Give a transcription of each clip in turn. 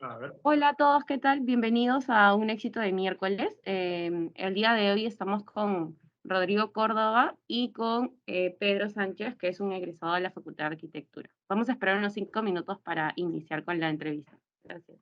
A ver. Hola a todos, ¿qué tal? Bienvenidos a un éxito de miércoles. El día de hoy estamos con Rodrigo Córdoba y con Pedro Sánchez, que es un egresado de la Facultad de Arquitectura. Vamos a esperar unos 5 minutos para iniciar con la entrevista. Gracias.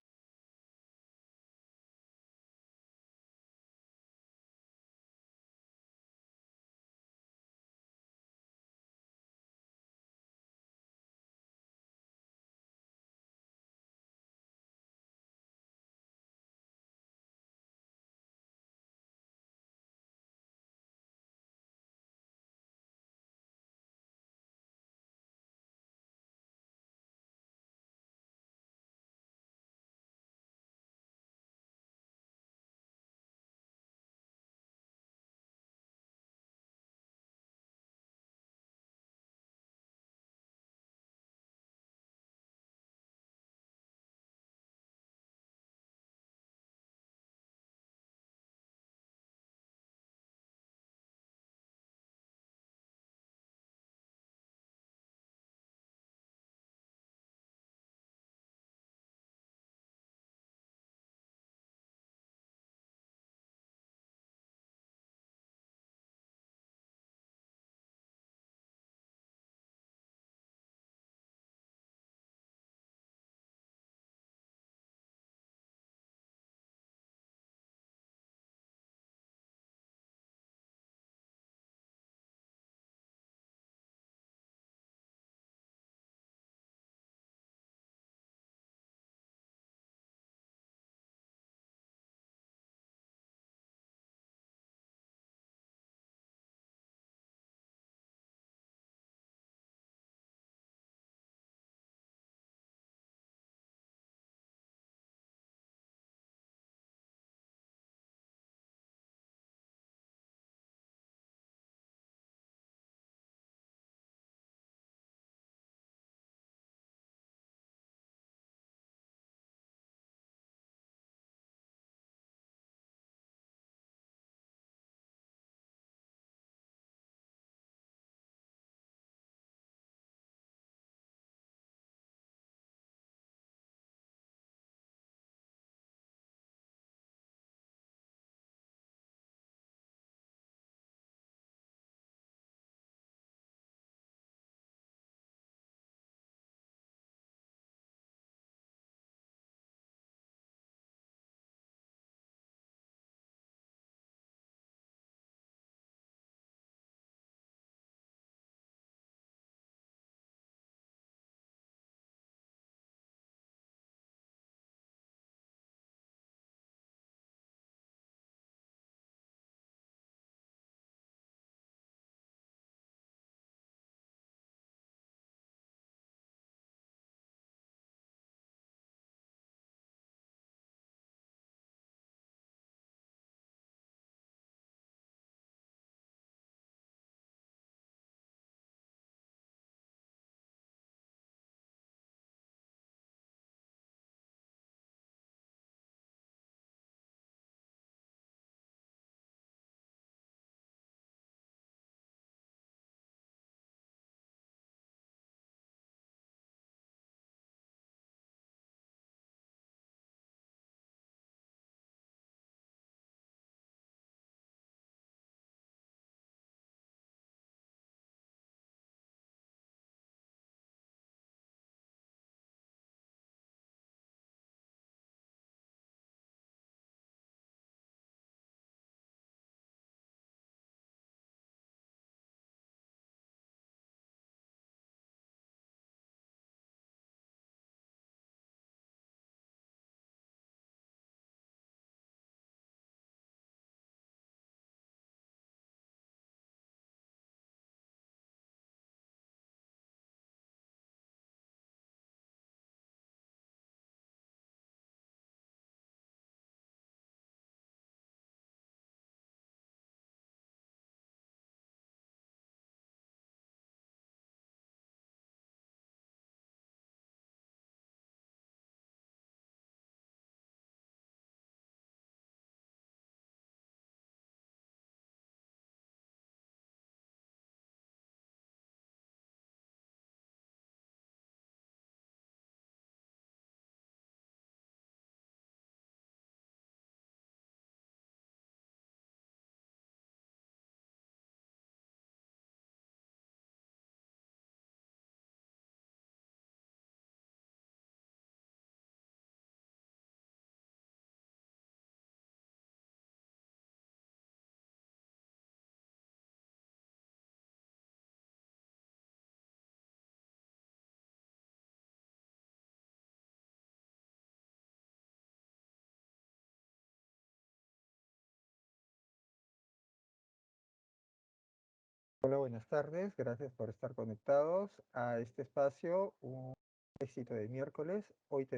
Hola, buenas tardes. Gracias por estar conectados a este espacio, un éxito de miércoles. Hoy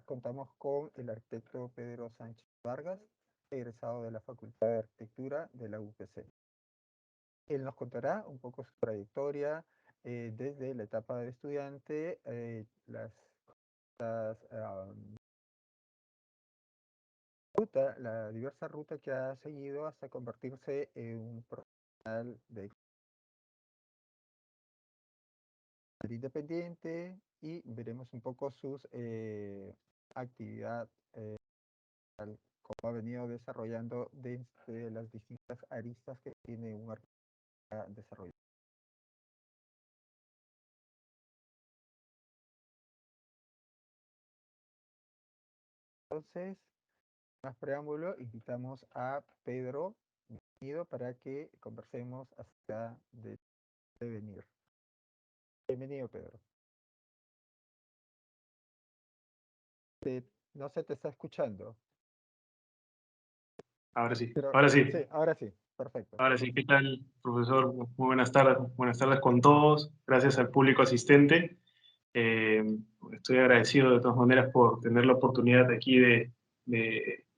contamos con el arquitecto Pedro Sánchez Vargas, egresado de la Facultad de Arquitectura de la UPC. Él nos contará un poco su trayectoria desde la etapa de estudiante, la diversa ruta que ha seguido hasta convertirse en un profesional de independiente y veremos un poco sus actividad, cómo ha venido desarrollando desde las distintas aristas que tiene un artista desarrollado. Entonces, más preámbulo, invitamos a Pedro bienvenido para que conversemos acerca de venir. Bienvenido, Pedro. No se te está escuchando, Ahora sí, pero ahora sí, sí, ahora sí, perfecto. ahora sí. ¿Qué tal, profesor? Muy buenas tardes con todos. Gracias al público asistente. Eh, Estoy agradecido de todas maneras por tener la oportunidad aquí de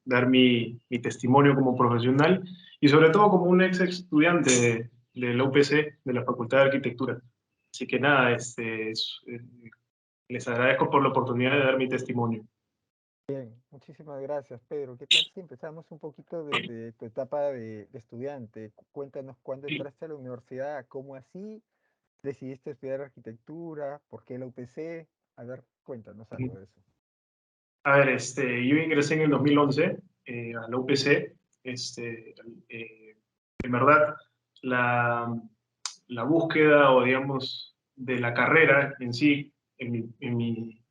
dar mi testimonio como profesional y sobre todo como un ex estudiante de la UPC, de la Facultad de Arquitectura. Así que nada, les agradezco por la oportunidad de dar mi testimonio. Bien, muchísimas gracias, Pedro. ¿Qué tal si empezamos un poquito desde tu etapa de estudiante? Cuéntanos cuándo entraste a la universidad, cómo así decidiste estudiar arquitectura, por qué la UPC. A ver, cuéntanos algo de eso. A ver, yo ingresé en el 2011 a la UPC. En verdad, la, la búsqueda o digamos de la carrera en sí, en mi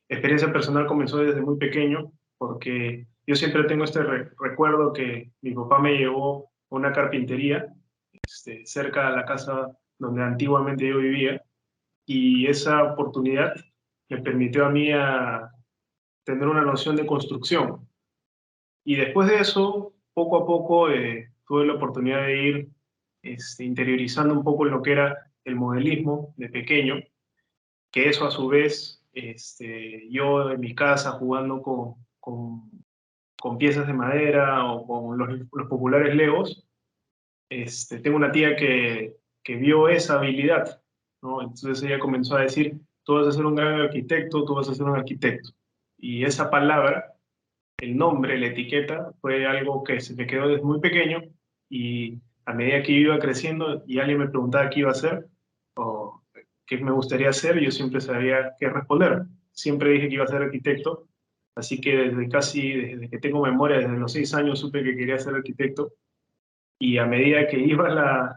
experiencia personal comenzó desde muy pequeño, porque yo siempre tengo este recuerdo que mi papá me llevó a una carpintería cerca de la casa donde antiguamente yo vivía, y esa oportunidad me permitió a mí tener una noción de construcción. Y después de eso, poco a poco, tuve la oportunidad de ir interiorizando un poco en lo que era el modelismo de pequeño, que eso a su vez, yo en mi casa jugando con piezas de madera o con los populares Legos, tengo una tía que vio esa habilidad, ¿no? Entonces ella comenzó a decir, tú vas a ser un gran arquitecto, tú vas a ser un arquitecto. Y esa palabra, el nombre, la etiqueta, fue algo que se me quedó desde muy pequeño, y a medida que yo iba creciendo y alguien me preguntaba qué iba a hacer o qué me gustaría hacer, yo siempre sabía qué responder. Siempre dije que iba a ser arquitecto, así que desde que tengo memoria, desde los 6 años supe que quería ser arquitecto, y a medida que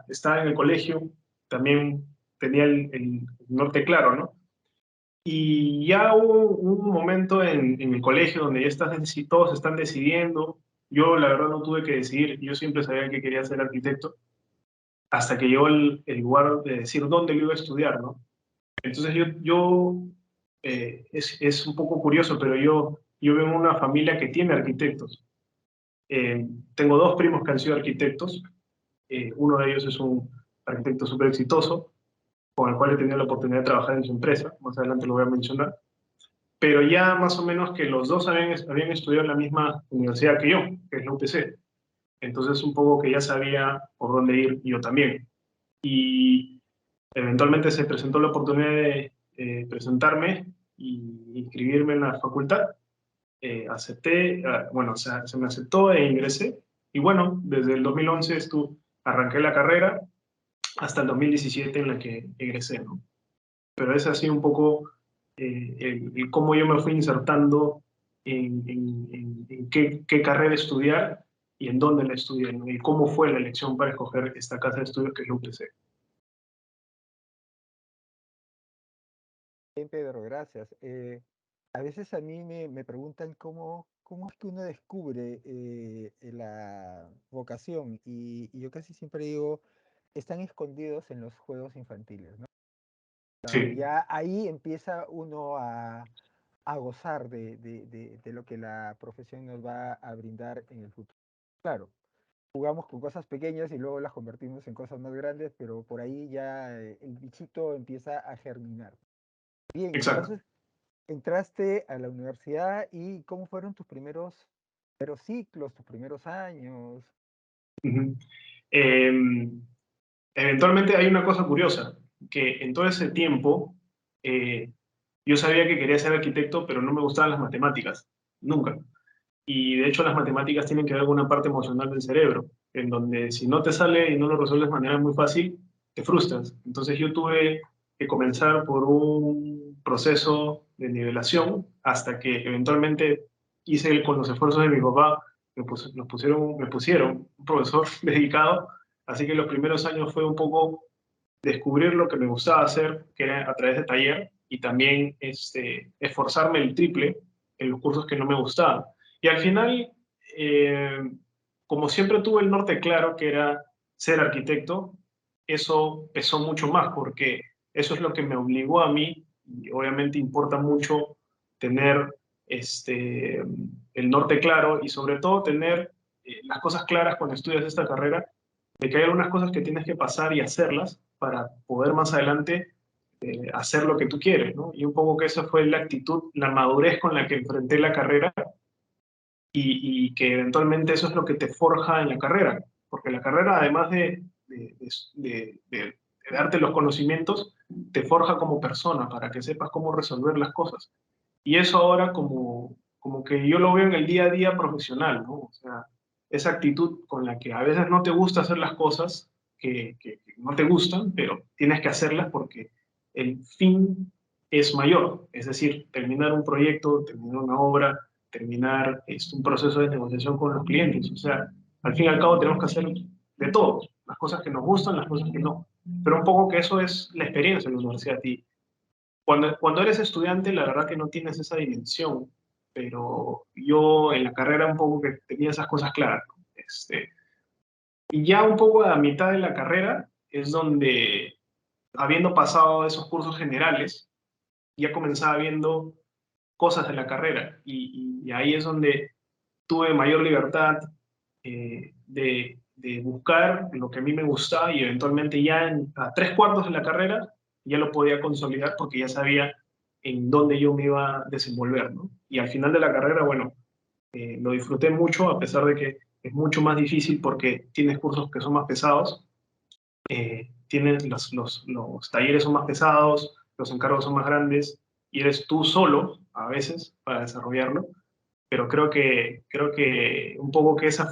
estaba en el colegio, también tenía el norte claro, ¿no? Y ya hubo un momento en el colegio donde ya todos están decidiendo. Yo, la verdad, no tuve que decidir. Yo siempre sabía que quería ser arquitecto, hasta que llegó el lugar de decir dónde lo iba a estudiar, ¿no? Entonces es un poco curioso, pero yo vengo de una familia que tiene arquitectos. Tengo dos primos que han sido arquitectos. Uno de ellos es un arquitecto súper exitoso, con el cual he tenido la oportunidad de trabajar en su empresa. Más adelante lo voy a mencionar, pero ya más o menos que los dos habían estudiado en la misma universidad que yo, que es la UPC. Entonces un poco que ya sabía por dónde ir yo también. Y eventualmente se presentó la oportunidad de presentarme y inscribirme en la facultad. Acepté, bueno, se me aceptó e ingresé. Y bueno, desde el 2011 arranqué la carrera hasta el 2017 en la que egresé, ¿no? Pero es así un poco el cómo yo me fui insertando en qué carrera estudiar y en dónde la estudié, ¿no? Y cómo fue la elección para escoger esta casa de estudios que es la UPC. Bien, Pedro, gracias. A veces a mí me preguntan cómo es que uno descubre la vocación y yo casi siempre digo, están escondidos en los juegos infantiles, ¿no? Sí, Ya ahí empieza uno a gozar de lo que la profesión nos va a brindar en el futuro. Claro, jugamos con cosas pequeñas y luego las convertimos en cosas más grandes, pero por ahí ya el bichito empieza a germinar. Bien, Exacto. entonces entraste a la universidad y ¿cómo fueron tus primeros ciclos, tus primeros años? Ujú. Em, Eventualmente hay una cosa curiosa, que en todo ese tiempo eh, yo sabía que quería ser arquitecto, pero no me gustaban las matemáticas, nunca. Y de hecho las matemáticas tienen que ver con una parte emocional del cerebro, en donde si no te sale y no lo resuelves de manera muy fácil, te frustras. Entonces yo tuve que comenzar por un proceso de nivelación hasta que eventualmente hice con los esfuerzos de mi papá, me pusieron un profesor dedicado, así que los primeros años fue un poco descubrir lo que me gustaba hacer, que era a través de taller, y también esforzarme el triple en los cursos que no me gustaban. Y al final, eh, como siempre tuve el norte claro, que era ser arquitecto, eso pesó mucho más, porque eso es lo que me obligó a mí, y obviamente importa mucho tener el norte claro y sobre todo tener las cosas claras cuando estudias esta carrera, de que hay algunas cosas que tienes que pasar y hacerlas para poder más adelante hacer lo que tú quieres, ¿no? Y un poco que esa fue la actitud, la madurez con la que enfrenté la carrera y que eventualmente eso es lo que te forja en la carrera, porque la carrera además de darte los conocimientos, te forja como persona para que sepas cómo resolver las cosas. Y eso ahora como que yo lo veo en el día a día profesional, ¿no? O sea, esa actitud con la que a veces no te gusta hacer las cosas, que no te gustan, pero tienes que hacerlas porque el fin es mayor, es decir, terminar un proyecto, terminar una obra, terminar un proceso de negociación con los clientes. O sea, al fin y al cabo tenemos que hacer de todo, las cosas que nos gustan, las cosas que no. Pero un poco que eso es la experiencia en la universidad. Y cuando eres estudiante, la verdad que no tienes esa dimensión, pero yo en la carrera un poco que tenía esas cosas claras, ¿no? Y ya un poco a mitad de la carrera es donde, habiendo pasado esos cursos generales, ya comenzaba viendo cosas de la carrera y ahí es donde tuve mayor libertad de buscar lo que a mí me gustaba y eventualmente ya a 3/4 de la carrera ya lo podía consolidar porque ya sabía en dónde yo me iba a desenvolver, ¿no? Y al final de la carrera, bueno, lo disfruté mucho a pesar de que es mucho más difícil porque tienes cursos que son más pesados, tienes los talleres son más pesados, los encargos son más grandes y eres tú solo a veces para desarrollarlo, pero creo que un poco que ese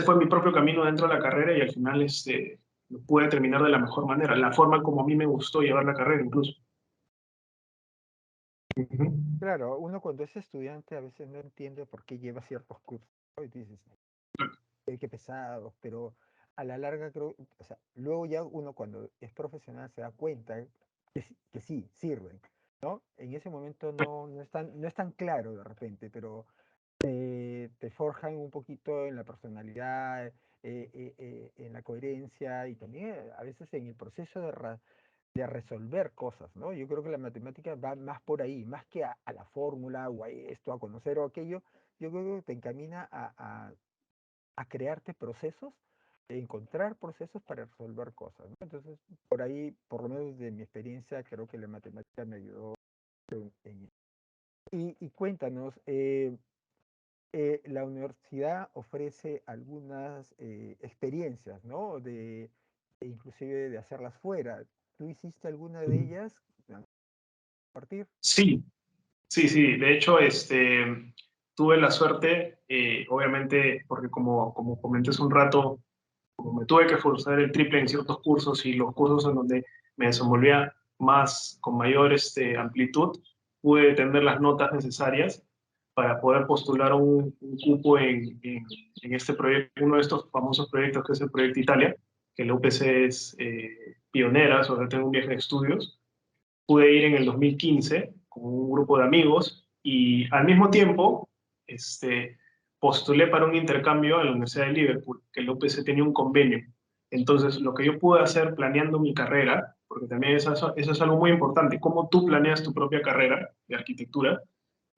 fue mi propio camino dentro de la carrera y al final lo pude terminar de la mejor manera, la forma como a mí me gustó llevar la carrera incluso. Ujú. Claro, uno cuando es estudiante a veces no entiende por qué lleva ciertos cursos, ¿no? Y dices, qué pesados, pero a la larga creo, o sea, luego ya uno cuando es profesional se da cuenta que sí, sirven, ¿no? En ese momento no es tan claro de repente, pero te forjan un poquito en la personalidad, en la coherencia y también a veces en el proceso de resolver cosas, ¿no? Yo creo que la matemática va más por ahí, más que a la fórmula o a esto, a conocer o aquello, yo creo que te encamina a crearte procesos, encontrar procesos para resolver cosas, ¿no? Entonces, por ahí, por lo menos de mi experiencia, creo que la matemática me ayudó en. Y cuéntanos, la universidad ofrece algunas experiencias, ¿no? Inclusive de hacerlas fuera. ¿Tú hiciste alguna de ellas? ¿A compartir? Sí, sí, sí. De hecho, tuve la suerte, obviamente, porque como comenté hace un rato, como me tuve que forzar el triple en ciertos cursos y los cursos en donde me desenvolvía más, con mayor amplitud, pude tener las notas necesarias para poder postular un cupo en este proyecto, uno de estos famosos proyectos que es el Proyecto Italia, que la UPC es pionera, sobre todo en un viaje de estudios. Pude ir en el 2015 con un grupo de amigos y al mismo tiempo postulé para un intercambio en la Universidad de Liverpool, que el UPC tenía un convenio. Entonces, lo que yo pude hacer planeando mi carrera, porque también eso es algo muy importante, cómo tú planeas tu propia carrera de arquitectura,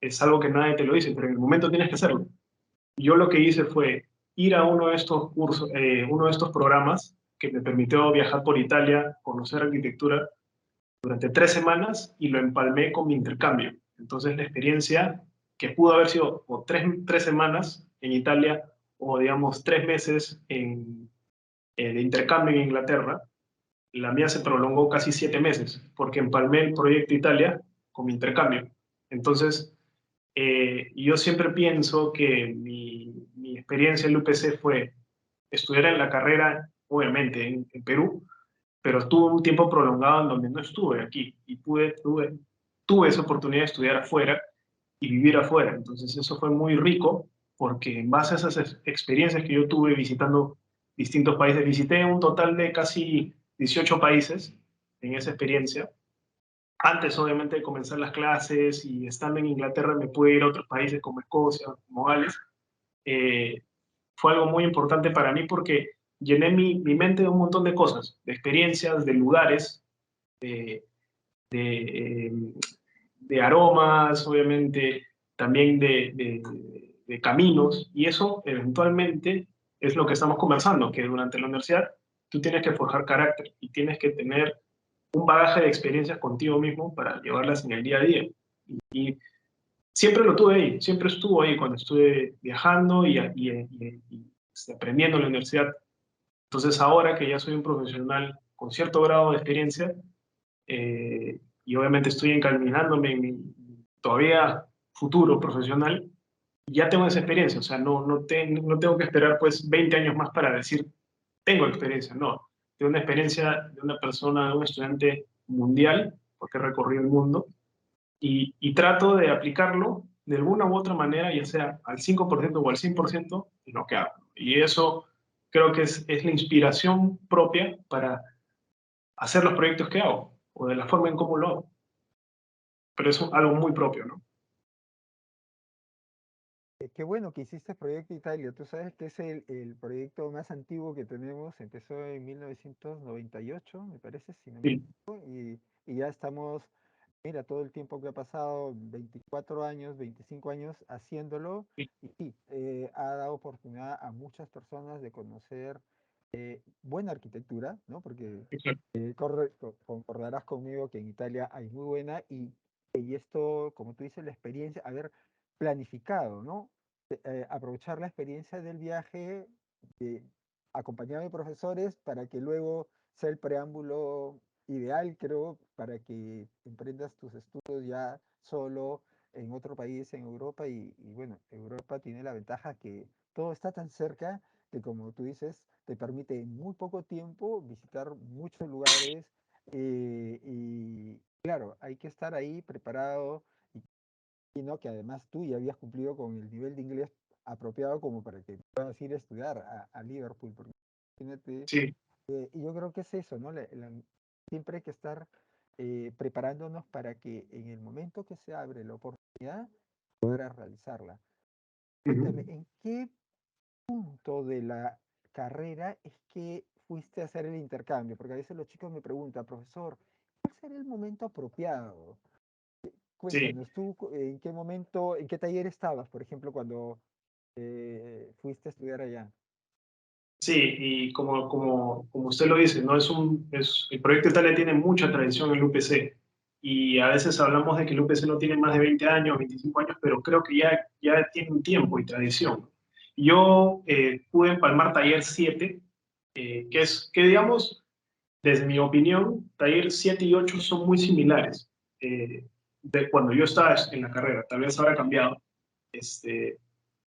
es algo que nadie te lo dice, pero en el momento tienes que hacerlo. Yo lo que hice fue ir a uno de estos cursos, uno de estos programas que me permitió viajar por Italia, conocer arquitectura durante 3 semanas y lo empalmé con mi intercambio. Entonces la experiencia que pudo haber sido o tres semanas en Italia o digamos 3 meses de intercambio en Inglaterra, la mía se prolongó casi 7 meses porque empalmé el proyecto Italia con mi intercambio. Entonces, yo siempre pienso que mi experiencia en la UPC fue estudiar en la carrera, obviamente, en Perú, pero tuve un tiempo prolongado en donde no estuve aquí y tuve esa oportunidad de estudiar afuera y vivir afuera. Entonces eso fue muy rico porque en base a esas experiencias que yo tuve visitando distintos países, visité un total de casi 18 países en esa experiencia. Antes, obviamente, de comenzar las clases y estando en Inglaterra me pude ir a otros países como Escocia, como Gales. Eh, Fue algo muy importante para mí porque llené mi mente de un montón de cosas, de experiencias, de lugares, de, de, eh, de aromas, obviamente, también de caminos, y eso eventualmente es lo que estamos conversando, que durante la universidad tú tienes que forjar carácter y tienes que tener un bagaje de experiencias contigo mismo para llevarlas en el día a día. Y siempre lo tuve ahí, siempre estuvo ahí cuando estuve viajando y aprendiendo en la universidad. Entonces ahora que ya soy un profesional con cierto grado de experiencia, y obviamente estoy encaminándome en mi todavía futuro profesional, ya tengo esa experiencia, o sea, no tengo que esperar pues 20 años más para decir, tengo experiencia, no. Tengo una experiencia de una persona, de un estudiante mundial, porque he recorrido el mundo, y trato de aplicarlo de alguna u otra manera, ya sea al 5% o al 100% en lo que hago. Y eso creo que es la inspiración propia para hacer los proyectos que hago, o de la forma en cómo lo hago. Pero es algo muy propio, ¿no? Qué bueno que hiciste Proyecto Italia. Tú sabes que es el proyecto más antiguo que tenemos. Empezó en 1998, me parece, si no me Sí, equivoco, y ya estamos, mira, todo el tiempo que ha pasado, 24 años, 25 años haciéndolo, sí, y sí, ha dado oportunidad a muchas personas de conocer buena arquitectura, ¿no? Porque exacto. concordarás conmigo que en Italia hay muy buena y esto, como tú dices, la experiencia, haber planificado, ¿no? Aprovechar la experiencia del viaje acompañado de profesores para que luego sea el preámbulo ideal, creo, para que emprendas tus estudios ya solo en otro país, en Europa, y bueno, Europa tiene la ventaja que todo está tan cerca que, como tú dices, te permite en muy poco tiempo visitar muchos lugares, y claro, hay que estar ahí preparado y no que además tú ya habías cumplido con el nivel de inglés apropiado como para que puedas ir a estudiar a Liverpool, porque imagínate, Sí. y yo creo que es eso, ¿no? Siempre hay que estar preparándonos para que en el momento que se abre la oportunidad, poder realizarla. Cuéntame, Ujú. ¿en qué punto de la carrera es que fuiste a hacer el intercambio? Porque a veces los chicos me preguntan, profesor, ¿cuál sería el momento apropiado? Sí, Cuéntanos, ¿tú en qué momento, en qué taller estabas, por ejemplo, cuando fuiste a estudiar allá? sí, y como usted lo dice, ¿no? El proyecto Italia tiene mucha tradición en el UPC y a veces hablamos de que el UPC no tiene más de 20 años, 25 años, pero creo que ya tiene un tiempo y tradición. Yo pude empalmar taller 7, que digamos, desde mi opinión, taller 7 y 8 son muy similares de cuando yo estaba en la carrera, tal vez ahora ha cambiado, este,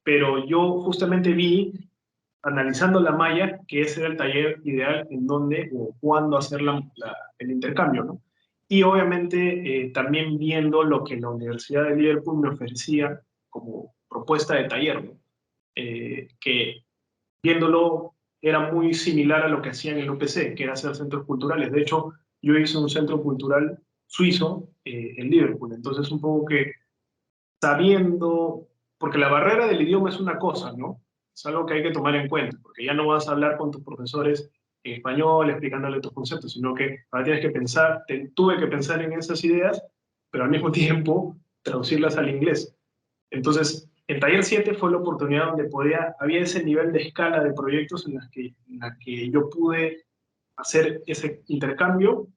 pero yo justamente vi analizando la malla, que ese era el taller ideal en dónde o cuándo hacer el intercambio, ¿no? Y obviamente también viendo lo que la Universidad de Liverpool me ofrecía como propuesta de taller, ¿no? Que viéndolo era muy similar a lo que hacían en el UPC, que era hacer centros culturales. De hecho, yo hice un centro cultural suizo en Liverpool, entonces un poco que sabiendo, porque la barrera del idioma es una cosa, ¿no? Es algo que hay que tomar en cuenta, porque ya no vas a hablar con tus profesores en español explicándole tus conceptos, sino que ahora tienes que pensar, tuve que pensar en esas ideas, pero al mismo tiempo traducirlas al inglés. Entonces, el taller 7 fue la oportunidad donde había ese nivel de escala de proyectos en la que yo pude hacer ese intercambio,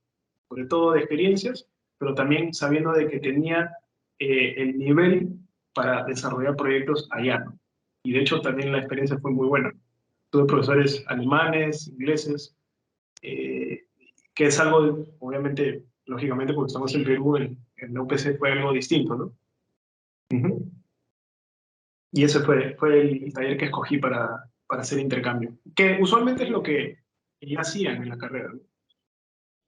sobre todo de experiencias, pero también sabiendo de que tenía el nivel para desarrollar proyectos allá, ¿no? Y de hecho también la experiencia fue muy buena. Tuve profesores alemanes, ingleses, eh, que es algo, obviamente, lógicamente, porque estamos en Perú, en la UPC fue algo distinto, ¿no? Ujú. Y ese fue el taller que escogí para hacer intercambio, que usualmente es lo que ya hacían en la carrera, ¿no?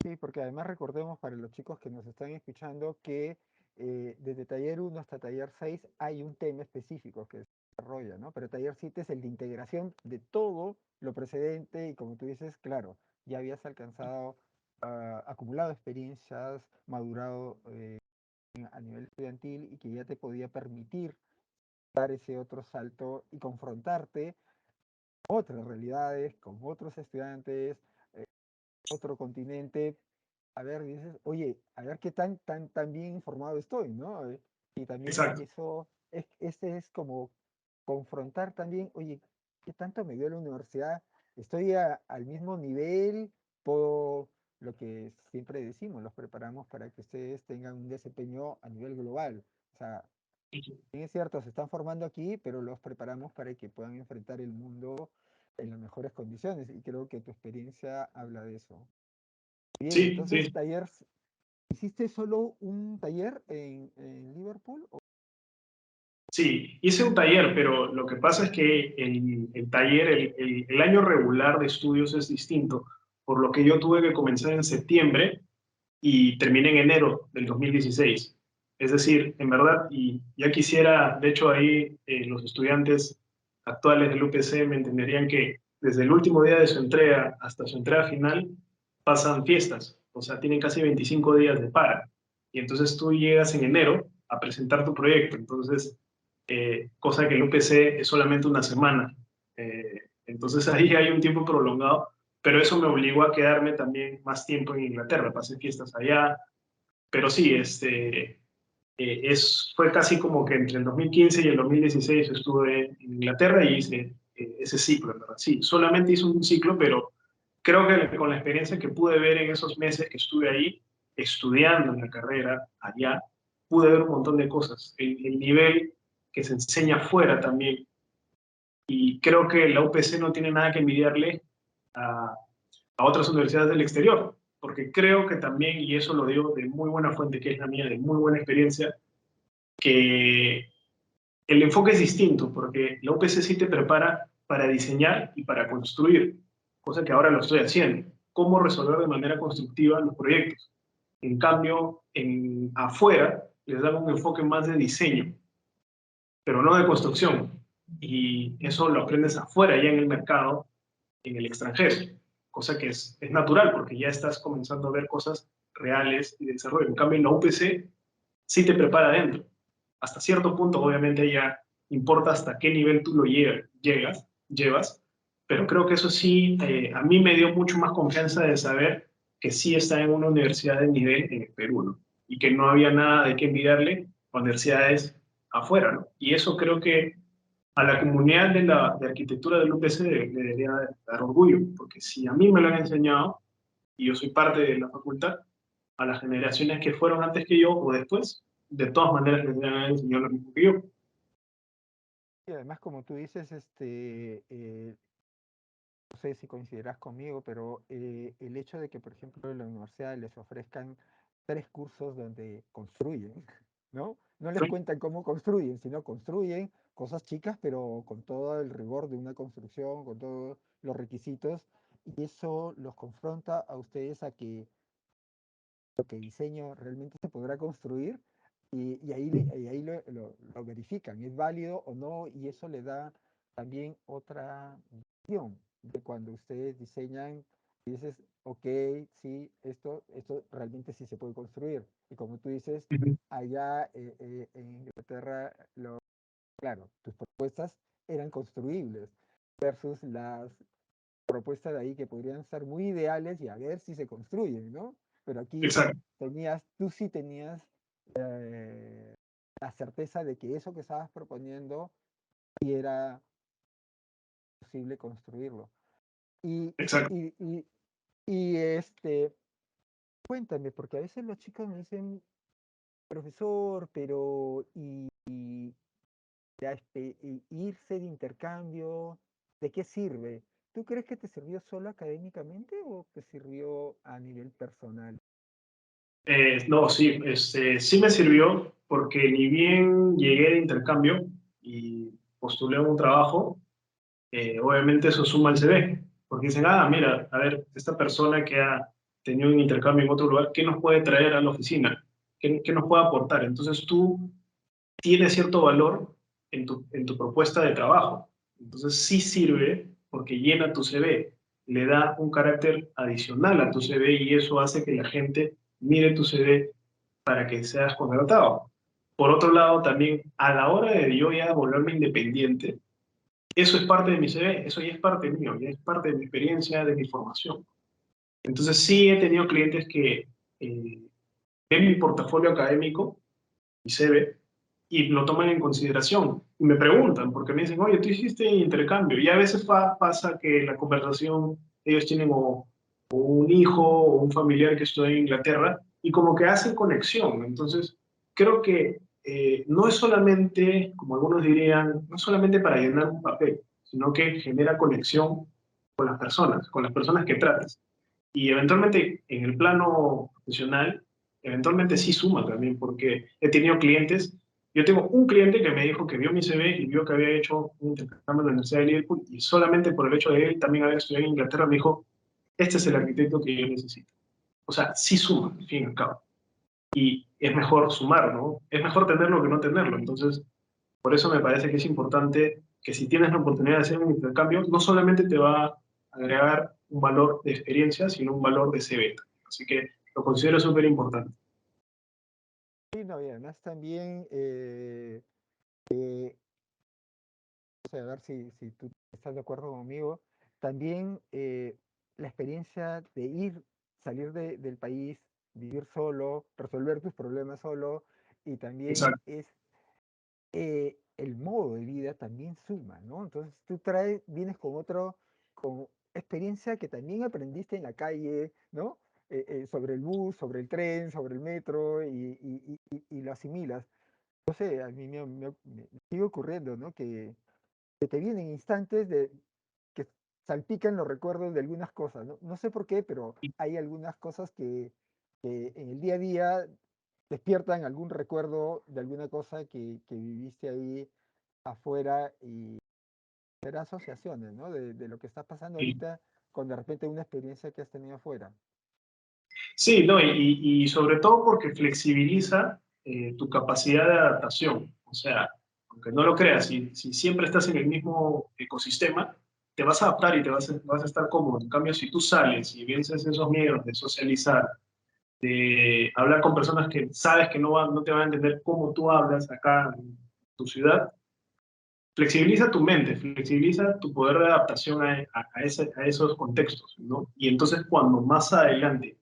Sí, porque además recordemos para los chicos que nos están escuchando que desde taller 1 hasta taller 6 hay un tema específico que se desarrolla, ¿no? Pero taller 7 es el de integración de todo lo precedente y como tú dices, claro, ya habías alcanzado, acumulado experiencias, madurado a nivel estudiantil y que ya te podía permitir dar ese otro salto y confrontarte con otras realidades, con otros estudiantes, eh, otro continente, a ver, dices, oye, a ver qué tan bien informado estoy, ¿no? Y también Exacto. eso, este es como confrontar también, oye, ¿qué tanto me dio la universidad? ¿Estoy al mismo nivel? ¿Puedo, lo que siempre decimos, los preparamos para que ustedes tengan un desempeño a nivel global? O sea, bien es cierto, se están formando aquí, pero los preparamos para que puedan enfrentar el mundo en las mejores condiciones y creo que tu experiencia habla de eso. Bien, Sí, entonces, sí. ¿hiciste solo un taller en Liverpool? Sí, hice un taller, pero lo que pasa es que el taller, el año regular de estudios es distinto, por lo que yo tuve que comenzar en septiembre y terminé en enero del 2016. Es decir, en verdad, y ya quisiera, de hecho ahí los estudiantes actuales del UPC me entenderían que desde el último día de su entrega hasta su entrega final pasan fiestas, o sea, tienen casi 25 días de para. Y entonces tú llegas en enero a presentar tu proyecto, entonces, cosa que el UPC es solamente una semana. Entonces ahí hay un tiempo prolongado, pero eso me obligó a quedarme también más tiempo en Inglaterra, pasé fiestas allá, pero sí, fue casi como que entre el 2015 y el 2016 estuve en Inglaterra y hice ese ciclo, en verdad. Sí, solamente hice un ciclo, pero creo que con la experiencia que pude ver en esos meses que estuve ahí, estudiando en la carrera allá, pude ver un montón de cosas. El nivel que se enseña afuera también. Y creo que la UPC no tiene nada que envidiarle a, a otras universidades del exterior, porque creo que también, y eso lo digo de muy buena fuente, que es la mía, de muy buena experiencia, que el enfoque es distinto, porque la UPC sí te prepara para diseñar y para construir, cosa que ahora lo estoy haciendo, cómo resolver de manera constructiva los proyectos. En cambio, afuera les dan un enfoque más de diseño, pero no de construcción. Y eso lo aprendes afuera, ya en el mercado, en el extranjero, cosa que es natural porque ya estás comenzando a ver cosas reales y de desarrollo. En cambio, en la UPC sí te prepara adentro. Hasta cierto punto, obviamente, ya importa hasta qué nivel tú lo llevas, pero creo que eso sí, a mí me dio mucho más confianza de saber que sí está en una universidad de nivel en el Perú, ¿no? Y que no había nada de qué envidiarle a universidades afuera, ¿no? Y eso creo que a la comunidad de arquitectura del UPC le debería dar orgullo, porque si a mí me lo han enseñado, y yo soy parte de la facultad, a las generaciones que fueron antes que yo o después, de todas maneras les deben haber enseñado lo mismo que yo. Y además, como tú dices, no sé si coincidirás conmigo, pero el hecho de que, por ejemplo, en la universidad les ofrezcan 3 cursos donde construyen, ¿no? No les Sí, cuentan cómo construyen, sino construyen cosas chicas, pero con todo el rigor de una construcción, con todos los requisitos, y eso los confronta a ustedes a que lo que diseño realmente se podrá construir y ahí lo verifican, es válido o no, y eso le da también otra visión de cuando ustedes diseñan y dices, ok, sí, esto realmente sí se puede construir. Y como tú dices, ujú, allá en Inglaterra, claro, tus propuestas eran construibles versus las propuestas de ahí que podrían ser muy ideales y a ver si se construyen, ¿no? Pero aquí exacto. tú sí tenías la certeza de que eso que estabas proponiendo sí era posible construirlo. Y, Exacto. y, y, cuéntame, porque a veces los chicos me dicen, profesor, pero irse de intercambio, ¿de qué sirve? ¿Tú crees que te sirvió solo académicamente o te sirvió a nivel personal? No, sí, sí me sirvió porque ni bien llegué de intercambio y postulé a un trabajo, obviamente eso suma al CV, porque dicen, ah, mira, a ver, esta persona que ha tenido un intercambio en otro lugar, ¿qué nos puede traer a la oficina? ¿Qué nos puede aportar? Entonces tú tienes cierto valor en tu propuesta de trabajo. Entonces sí sirve porque llena tu CV, le da un carácter adicional a tu CV y eso hace que la gente mire tu CV para que seas contratado. Por otro lado, también a la hora de yo ya volverme independiente, eso es parte de mi CV, eso ya es parte mío, ya es parte de mi experiencia, de mi formación. Entonces sí he tenido clientes que ven mi portafolio académico, mi CV, y lo toman en consideración. Y me preguntan, porque me dicen, oye, tú hiciste intercambio. Y a veces pasa que la conversación, ellos tienen o un hijo o un familiar que estudia en Inglaterra, y como que hacen conexión. Entonces, creo que no es solamente, como algunos dirían, no es solamente para llenar un papel, sino que genera conexión con las personas que tratas. Y eventualmente, en el plano profesional, eventualmente sí suma también, porque he tenido clientes. Yo tengo un cliente que me dijo que vio mi CV y vio que había hecho un intercambio en la Universidad de Liverpool y solamente por el hecho de él también haber estudiado en Inglaterra me dijo, este es el arquitecto que yo necesito. O sea, sí suma, al fin y al cabo. Y es mejor sumar, ¿no? Es mejor tenerlo que no tenerlo. Entonces, por eso me parece que es importante que si tienes la oportunidad de hacer un intercambio, no solamente te va a agregar un valor de experiencia, sino un valor de CV. Así que lo considero súper importante. Sí, no, y además también, a ver si tú estás de acuerdo conmigo, también la experiencia de salir del país, vivir solo, resolver tus problemas solo, y también Exacto. es el modo de vida también suma, ¿no? Entonces tú vienes con experiencia que también aprendiste en la calle, ¿no? Sobre el bus, sobre el tren, sobre el metro, y lo asimilas. No sé, a mí me sigue ocurriendo, ¿no? Que te vienen instantes que salpican los recuerdos de algunas cosas, ¿no? No sé por qué, pero hay algunas cosas que en el día a día despiertan algún recuerdo de alguna cosa que viviste ahí afuera y hacer asociaciones, ¿no? De lo que está pasando Y- ahorita con de repente una experiencia que has tenido afuera. Sí, no, y sobre todo porque flexibiliza tu capacidad de adaptación. O sea, aunque no lo creas, si siempre estás en el mismo ecosistema, te vas a adaptar y vas a estar cómodo. En cambio, si tú sales y vences esos miedos de socializar, de hablar con personas que sabes que no te van a entender cómo tú hablas acá en tu ciudad, flexibiliza tu mente, flexibiliza tu poder de adaptación a esos contextos, ¿no? Y entonces cuando más adelante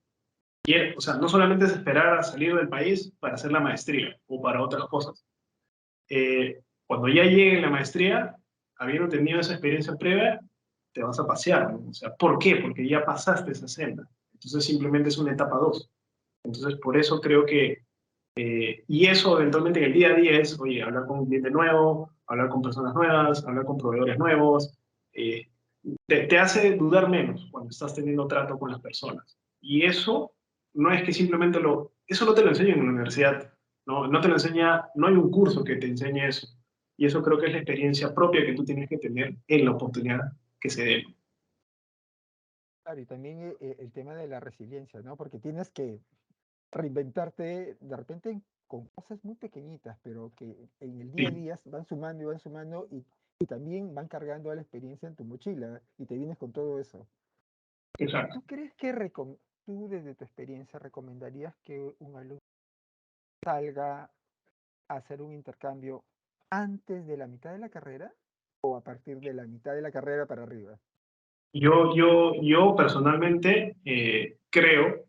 o sea, no solamente es esperar a salir del país para hacer la maestría o para otras cosas. Cuando ya llegue la maestría, habiendo tenido esa experiencia previa, te vas a pasear, ¿no? O sea, ¿por qué? Porque ya pasaste esa senda. Entonces simplemente es una etapa 2. Entonces por eso creo que, y eso eventualmente en el día a día es, oye, hablar con un cliente nuevo, hablar con personas nuevas, hablar con proveedores nuevos, eh, te hace dudar menos cuando estás teniendo trato con las personas. Y eso no es que simplemente eso no te lo enseñan en la universidad, ¿no? No te lo enseña, no hay un curso que te enseñe eso. Y eso creo que es la experiencia propia que tú tienes que tener en la oportunidad que se dé. Claro, y también el tema de la resiliencia, ¿no? Porque tienes que reinventarte de repente con cosas muy pequeñitas, pero que en el día a Sí, día van sumando y también van cargando a la experiencia en tu mochila y te vienes con todo eso. exacto. ¿Tú crees que tú desde tu experiencia recomendarías que un alumno salga a hacer un intercambio antes de la mitad de la carrera o a partir de la mitad de la carrera para arriba? Yo personalmente creo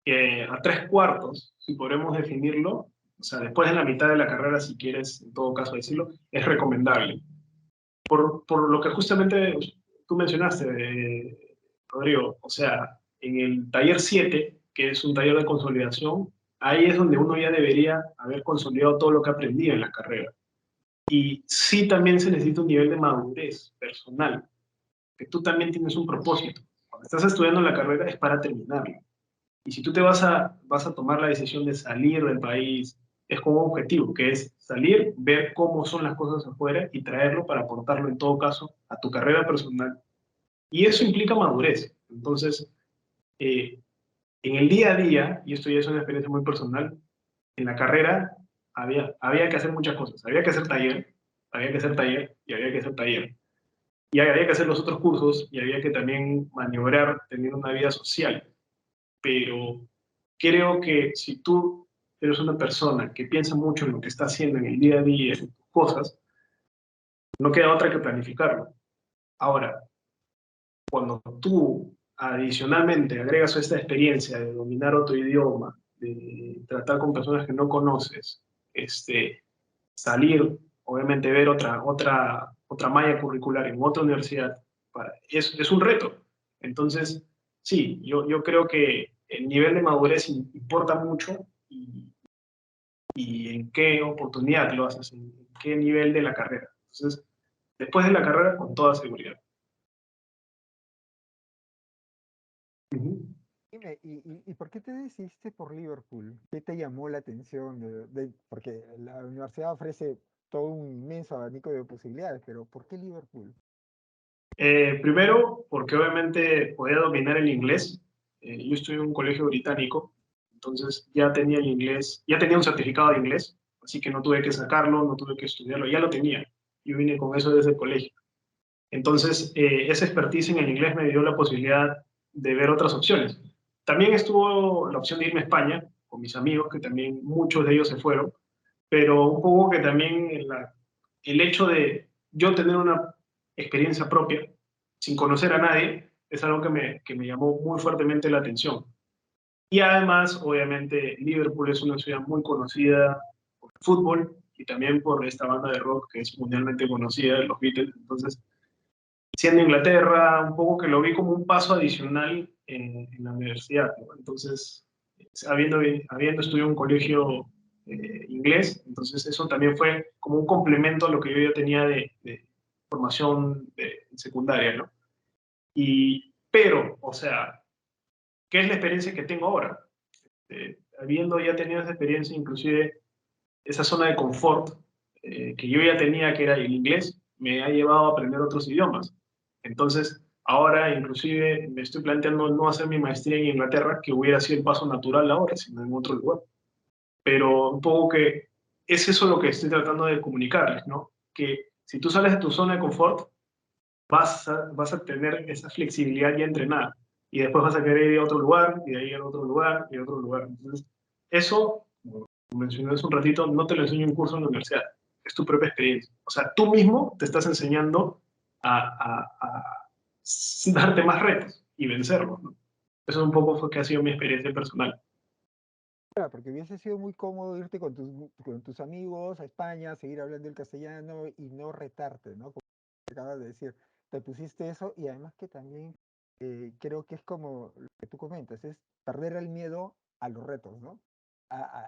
que a 3/4, si podemos definirlo, o sea, después de la mitad de la carrera, si quieres, en todo caso decirlo, es recomendable. Por lo que justamente tú mencionaste, Rodrigo, o sea, en el taller 7, que es un taller de consolidación, ahí es donde uno ya debería haber consolidado todo lo que ha aprendido en la carrera. Y sí también se necesita un nivel de madurez personal, que tú también tienes un propósito. Cuando estás estudiando la carrera es para terminarlo. Y si tú vas a tomar la decisión de salir del país, es con un objetivo, que es salir, ver cómo son las cosas afuera y traerlo para aportarlo en todo caso a tu carrera personal. Y eso implica madurez. Entonces, eh, en el día a día, y esto ya es una experiencia muy personal, en la carrera había que hacer muchas cosas. Había que hacer taller, había que hacer taller y había que hacer taller. Y había que hacer los otros cursos y había que también maniobrar, tener una vida social. Pero creo que si tú eres una persona que piensa mucho en lo que está haciendo en el día a día, en tus cosas, no queda otra que planificarlo. Ahora, cuando tú adicionalmente agregas esta experiencia de dominar otro idioma, de tratar con personas que no conoces, salir, obviamente ver otra malla curricular en otra universidad, es un reto. Entonces, sí, yo creo que el nivel de madurez importa mucho y en qué oportunidad lo haces, en qué nivel de la carrera. Entonces, después de la carrera, con toda seguridad. Ujú. Dime, ¿y por qué te decidiste por Liverpool? ¿Qué te llamó la atención? Porque la universidad ofrece todo un inmenso abanico de posibilidades, pero ¿por qué Liverpool? Primero, porque obviamente podía dominar el inglés. Yo estuve en un colegio británico, entonces ya tenía el inglés, ya tenía un certificado de inglés, así que no tuve que sacarlo, no tuve que estudiarlo, ya lo tenía. Yo vine con eso desde el colegio. Entonces, esa expertise en el inglés me dio la posibilidad de ver otras opciones. También estuvo la opción de irme a España con mis amigos, que también muchos de ellos se fueron, pero un poco que también el hecho de yo tener una experiencia propia, sin conocer a nadie, es algo que me llamó muy fuertemente la atención. Y además, obviamente, Liverpool es una ciudad muy conocida por el fútbol y también por esta banda de rock que es mundialmente conocida, los Beatles. Entonces, siendo Inglaterra, un poco que lo vi como un paso adicional en la universidad, ¿no? Entonces, habiendo estudiado en un colegio inglés, entonces eso también fue como un complemento a lo que yo ya tenía de formación secundaria, ¿no? Pero, o sea, ¿qué es la experiencia que tengo ahora? Habiendo ya tenido esa experiencia, inclusive esa zona de confort que yo ya tenía, que era el inglés, me ha llevado a aprender otros idiomas. Entonces, ahora inclusive me estoy planteando no hacer mi maestría en Inglaterra, que hubiera sido el paso natural ahora, sino en otro lugar. Pero un poco que es eso lo que estoy tratando de comunicarles, ¿no? Que si tú sales de tu zona de confort, vas a tener esa flexibilidad ya entrenada. Y después vas a querer ir a otro lugar, y de ahí a otro lugar, y a otro lugar. Entonces, eso, como mencioné hace un ratito, no te lo enseño en un curso en la universidad. Es tu propia experiencia. O sea, tú mismo te estás enseñando a darte más retos y vencerlos, ¿no? Eso un poco fue que ha sido mi experiencia personal. Claro, porque hubiese sido muy cómodo irte con tus amigos a España, seguir hablando el castellano y no retarte, ¿no? Como acabas de decir, te pusiste eso y además que también creo que es como lo que tú comentas, es perder el miedo a los retos, ¿no?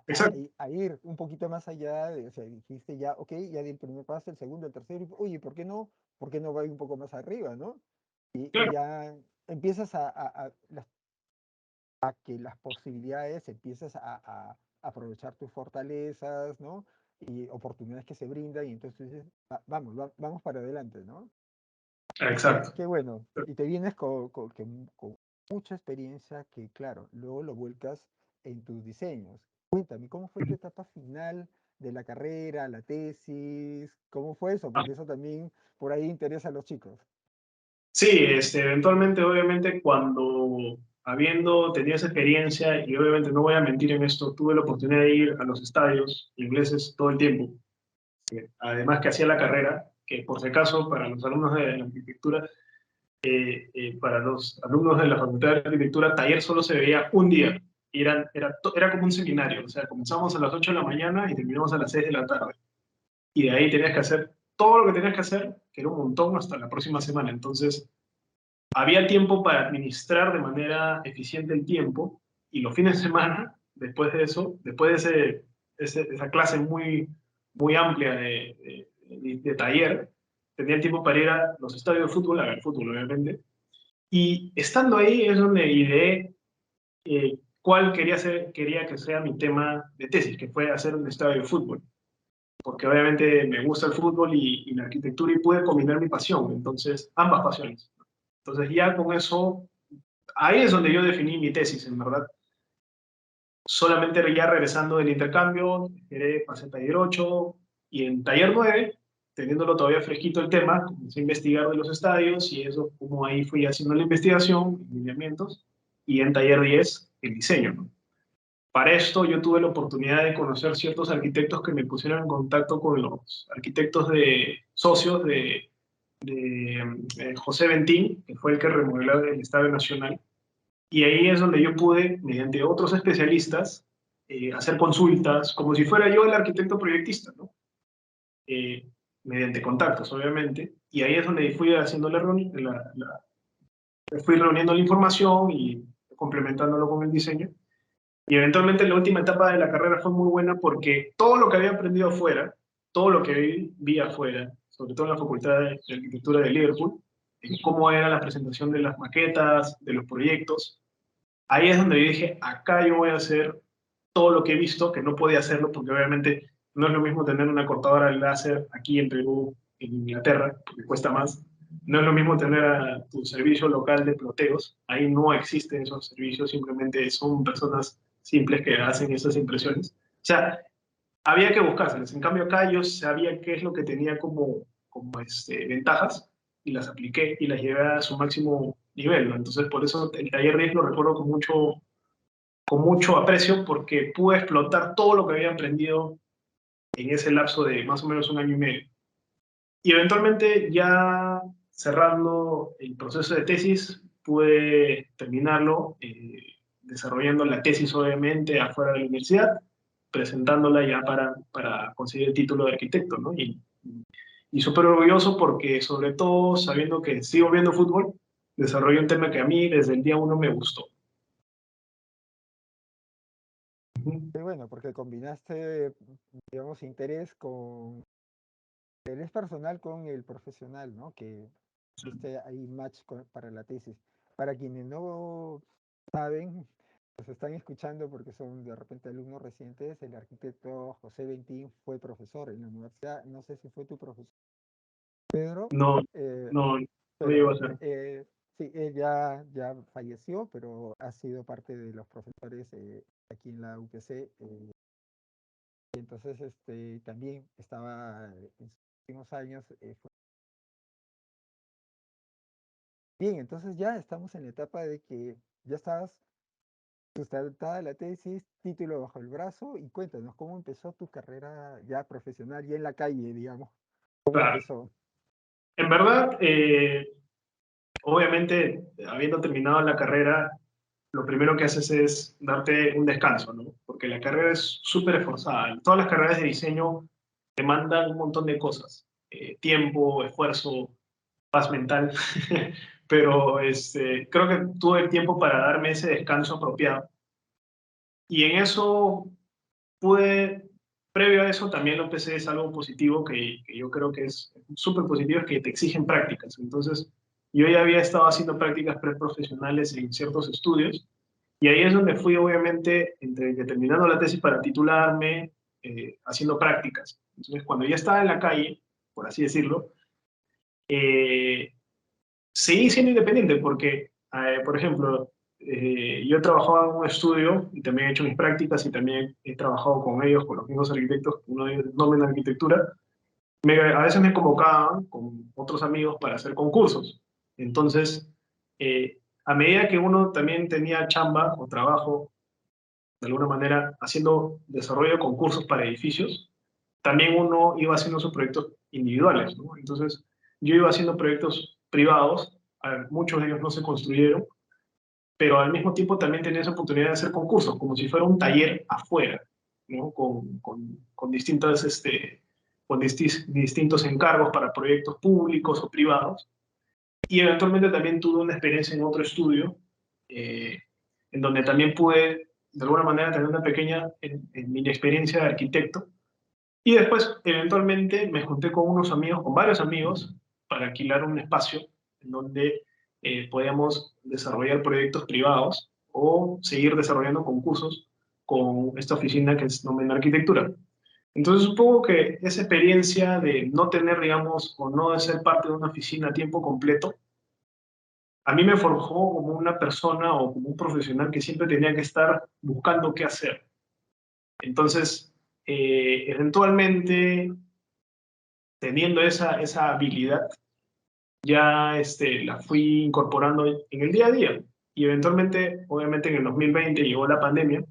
Exacto, A ir un poquito más allá, o sea, dijiste ya, ok, ya di el primer paso, el segundo, el tercero, y, oye, ¿por qué no? ¿Por qué no voy un poco más arriba, ¿no? Y claro, ya empiezas a que las posibilidades empiezas a aprovechar tus fortalezas, ¿no? Y oportunidades que se brindan y entonces tú dices, vamos, vamos para adelante, ¿no? exacto. Qué bueno. Y te vienes con mucha experiencia que, claro, luego lo vuelcas en tus diseños. Cuéntame, ¿cómo fue tu etapa final de la carrera, la tesis? ¿Cómo fue eso? Porque eso también por ahí interesa a los chicos. Sí, eventualmente, obviamente, cuando habiendo tenido esa experiencia, y obviamente no voy a mentir en esto, tuve la oportunidad de ir a los estadios ingleses todo el tiempo, además que hacía la carrera, que por si acaso para los alumnos de la arquitectura, para los alumnos de la Facultad de Arquitectura, taller solo se veía un día. era como un seminario, o sea, comenzamos a las 8 de la mañana y terminamos a las 6 de la tarde. Y de ahí tenías que hacer todo lo que tenías que hacer, que era un montón, hasta la próxima semana. Entonces, había tiempo para administrar de manera eficiente el tiempo, y los fines de semana, después de eso, después de esa clase muy amplia de taller, tenía tiempo para ir a los estadios de fútbol, a ver fútbol, obviamente. Y estando ahí es donde ideé cuál quería que sea mi tema de tesis, que fue hacer un estadio de fútbol, porque obviamente me gusta el fútbol y la arquitectura, y pude combinar mi pasión, entonces, ambas pasiones. Entonces ya con eso, ahí es donde yo definí mi tesis, en verdad. Solamente ya regresando del intercambio, pasé a taller 8, y en taller 9, teniéndolo todavía fresquito el tema, comencé a investigar de los estadios, y eso, como ahí fui haciendo la investigación, lineamientos, y en taller 10, el diseño, ¿no? Para esto yo tuve la oportunidad de conocer ciertos arquitectos que me pusieron en contacto con los arquitectos socios de José Bentín, que fue el que remodeló el Estadio Nacional. Y ahí es donde yo pude, mediante otros especialistas, hacer consultas, como si fuera yo el arquitecto proyectista, ¿no? Mediante contactos, obviamente. Y ahí es donde fui haciendo fui reuniendo la información y complementándolo con el diseño. Y eventualmente la última etapa de la carrera fue muy buena, porque todo lo que había aprendido afuera, todo lo que vi afuera, sobre todo en la Facultad de Arquitectura de Liverpool, en cómo era la presentación de las maquetas, de los proyectos, ahí es donde yo dije, acá yo voy a hacer todo lo que he visto, que no podía hacerlo, porque obviamente no es lo mismo tener una cortadora de láser aquí en Perú, en Inglaterra, porque cuesta más. No es lo mismo tener a tu servicio local de ploteos. Ahí no existen esos servicios, simplemente son personas simples que hacen esas impresiones. O sea, había que buscárselas. En cambio, acá yo sabía qué es lo que tenía como ventajas, y las apliqué y las llevé a su máximo nivel, ¿no? Entonces, por eso el taller 10 lo recuerdo con mucho aprecio, porque pude explotar todo lo que había aprendido en ese lapso de más o menos un año y medio. Y eventualmente, ya cerrando el proceso de tesis, pude terminarlo, desarrollando la tesis obviamente afuera de la universidad, presentándola ya para conseguir el título de arquitecto, ¿no? Y súper orgulloso, porque sobre todo sabiendo que sigo viendo fútbol, desarrollé un tema que a mí desde el día 1 me gustó. Y bueno, porque combinaste, digamos, interés personal con el profesional, ¿no? Que viste ahí match para la tesis. Para quienes no saben, nos están escuchando porque son de repente alumnos recientes, el arquitecto José Bentín fue profesor en la universidad. No sé si fue tu profesor, Pedro, No, eh, no, no llegó pero a ser. sí, él ya falleció, pero ha sido parte de los profesores aquí en la UPC. Y entonces también estaba en sus últimos años. Bien, entonces ya estamos en la etapa de que ya estabas sustentada la tesis, título bajo el brazo, y cuéntanos cómo empezó tu carrera ya profesional, ya en la calle, digamos. ¿Cómo Claro. empezó? En verdad, obviamente, habiendo terminado la carrera, lo primero que haces es darte un descanso, ¿no? Porque la carrera es súper esforzada. Todas las carreras de diseño demandan un montón de cosas. Tiempo, esfuerzo, paz mental. Pero creo que tuve el tiempo para darme ese descanso apropiado. Y en eso previo a eso, también lo PC es algo positivo, que yo creo que es súper positivo, es que te exigen prácticas. Entonces, yo ya había estado haciendo prácticas preprofesionales en ciertos estudios, y ahí es donde fui, obviamente, entre que terminando la tesis para titularme, haciendo prácticas. Entonces, cuando ya estaba en la calle, por así decirlo, eh, seguí siendo independiente, porque, por ejemplo, yo he trabajado en un estudio y también he hecho mis prácticas, y también he trabajado con ellos, con los mismos arquitectos, uno de ellos es Nomen Arquitectura. A veces me convocaban con otros amigos para hacer concursos. Entonces, a medida que uno también tenía chamba o trabajo, de alguna manera, haciendo desarrollo de concursos para edificios, también uno iba haciendo sus proyectos individuales, ¿no? Entonces, yo iba haciendo proyectos privados, muchos de ellos no se construyeron, pero al mismo tiempo también tenías oportunidad de hacer concursos, como si fuera un taller afuera, ¿no? Con distintas, distintos encargos para proyectos públicos o privados. Y eventualmente también tuve una experiencia en otro estudio, eh, en donde también pude, de alguna manera, tener una pequeña en mi experiencia de arquitecto. Y después, eventualmente, me junté con unos amigos, con varios amigos, para alquilar un espacio en donde podíamos desarrollar proyectos privados o seguir desarrollando concursos con esta oficina que se denomina arquitectura. Entonces, supongo que esa experiencia de no tener, digamos, o no de ser parte de una oficina a tiempo completo, a mí me forjó como una persona o como un profesional que siempre tenía que estar buscando qué hacer. Entonces, eventualmente, teniendo esa habilidad, ya la fui incorporando en el día a día. Y eventualmente, obviamente en el 2020 llegó la pandemia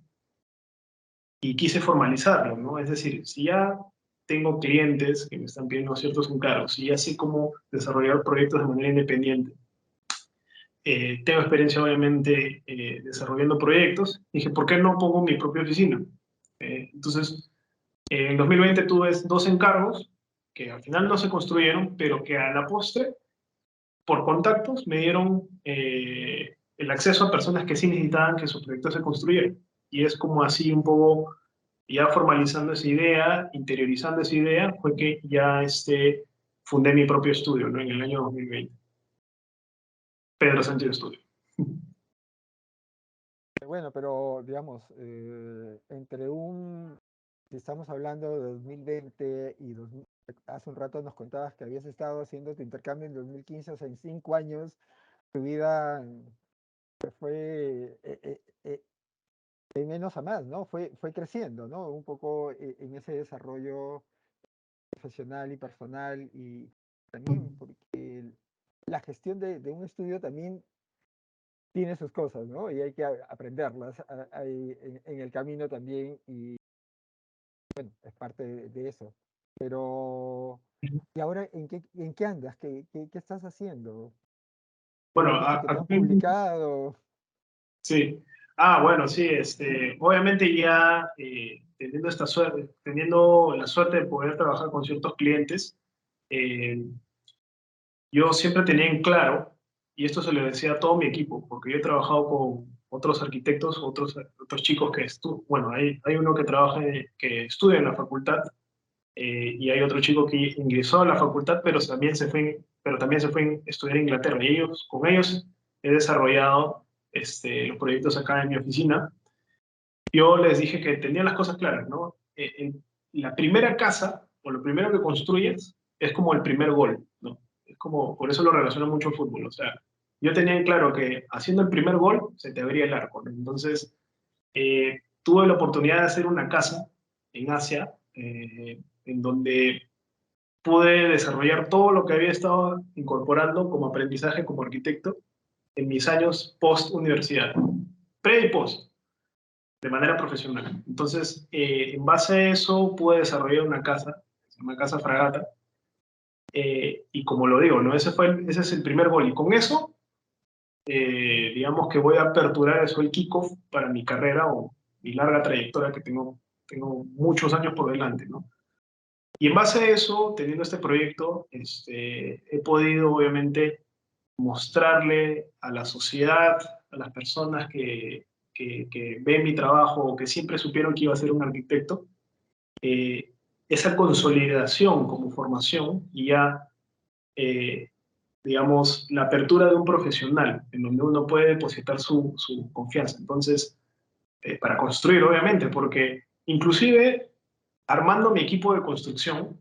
y quise formalizarlo, ¿no? Es decir, si ya tengo clientes que me están pidiendo ciertos encargos, si ya sé cómo desarrollar proyectos de manera independiente, tengo experiencia obviamente desarrollando proyectos, dije, ¿por qué no pongo mi propia oficina? Entonces, en 2020 tuve 2 encargos que al final no se construyeron, pero que a la postre, por contactos, me dieron el acceso a personas que sí necesitaban que su proyecto se construyera. Y es como así un poco, ya formalizando esa idea, interiorizando esa idea, fue que ya fundé mi propio estudio, ¿no? En el año 2020. Pedro Sánchez Estudio. Bueno, pero digamos, si estamos hablando de 2020 y hace un rato nos contabas que habías estado haciendo tu intercambio en 2015, o sea, en 5 años, tu vida fue de menos a más, ¿no? Fue creciendo, ¿no? Un poco en ese desarrollo profesional y personal y también porque la gestión de un estudio también tiene sus cosas, ¿no? Y hay que aprenderlas en el camino también y bueno, es parte de eso. Pero, ¿y ahora en qué andas? ¿Qué estás haciendo? Bueno, Me dices que no has aquí publicado. sí. Bueno, sí, obviamente ya teniendo esta suerte, teniendo la suerte de poder trabajar con ciertos clientes, eh, yo siempre tenía en claro, y esto se lo decía a todo mi equipo, porque yo he trabajado con otros arquitectos, otros chicos que bueno, hay uno que trabaja, que estudia en la facultad, y hay otro chico que ingresó a la facultad, pero también se fue a estudiar a Inglaterra, y con ellos he desarrollado los proyectos acá en mi oficina. Yo les dije que tenía las cosas claras, ¿no? La primera casa, o lo primero que construyes, es como el primer gol, ¿no? Es como, por eso lo relaciono mucho al fútbol, o sea, yo tenía en claro que haciendo el primer gol se te abría el arco, ¿no? Entonces, tuve la oportunidad de hacer una casa en Asia, en donde pude desarrollar todo lo que había estado incorporando como aprendizaje como arquitecto en mis años post-universidad, pre y post de manera profesional. Entonces, en base a eso, pude desarrollar una casa Fragata, y como lo digo, ¿no? Ese es el primer gol. Y con eso, digamos que voy a aperturar eso, el kickoff para mi carrera o mi larga trayectoria que tengo muchos años por delante, ¿no? Y en base a eso, teniendo este proyecto, he podido, obviamente, mostrarle a la sociedad, a las personas que ven mi trabajo o que siempre supieron que iba a ser un arquitecto, eh, esa consolidación como formación y ya, eh, digamos, la apertura de un profesional en donde uno puede depositar su confianza. Entonces, para construir, obviamente, porque inclusive armando mi equipo de construcción,